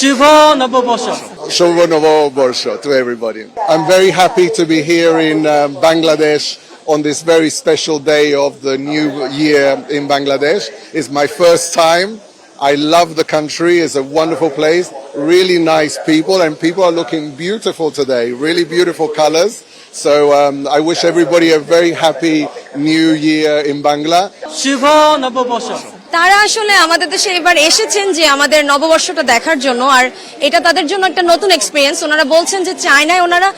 শুভ নববর্ষ Shobha Novoborsha to everybody. I'm very happy to be here in Bangladesh on this very special day of the new year in Bangladesh. It's my first time. I love the country. It's a wonderful place. Really nice people, and people are looking beautiful today. Really beautiful colors. So I wish everybody a very happy new year in Bangla. শুভ নববর্ষ তারা আসলে আমাদের দেশে এবার এসেছেন যে আমাদের নববর্ষটা দেখার জন্য, আর এটা তাদের জন্য একটা নতুন এক্সপিরিয়েন্স। ওনারা বলছেন যে চায়নায় ওনারা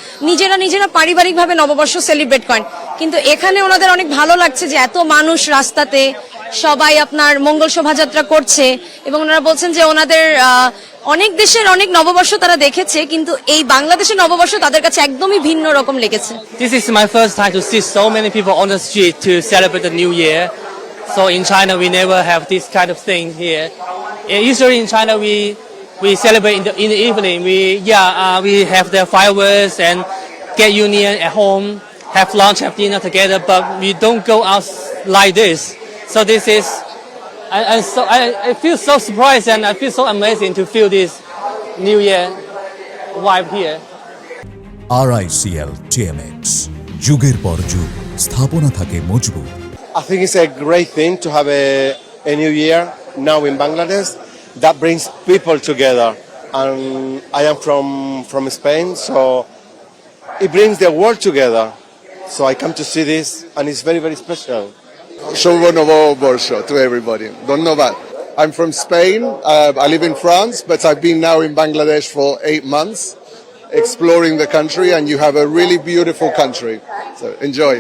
নিজেরা পারিবারিকভাবে নববর্ষ সেলিব্রেট করেন, কিন্তু এখানে ওনাদের অনেক ভালো লাগছে যে এত মানুষ রাস্তাতে, সবাই আপনার মঙ্গল শোভাযাত্রা করছে, এবং ওনারা বলছেন যে ওনাদের অনেক দেশের অনেক নববর্ষ তারা দেখেছে, কিন্তু এই বাংলাদেশের নববর্ষ তাদের কাছে একদমই ভিন্ন রকম লেগেছে। This is my first time to see so many people on the street to celebrate the new year. So in China we never have this kind of thing here. Usually in China we celebrate in the evening. We have the fireworks and get union at home, have lunch, have dinner together, but we don't go out like this. So this is I feel so surprised and I feel so amazing to feel this new year vibe here. RICL TMX যুগের পর যুগ স্থাপনা থাকে মজবুত। I think it's a great thing to have a new year now in Bangladesh that brings people together. And I am from Spain, so it brings the world together. So I come to see this, and it's very, very special. Shobha Novoborsha to everybody. Dhanyavad. I'm from Spain. I live in France, but I've been now in Bangladesh for 8 months, exploring the country, and you have a really beautiful country. So enjoy.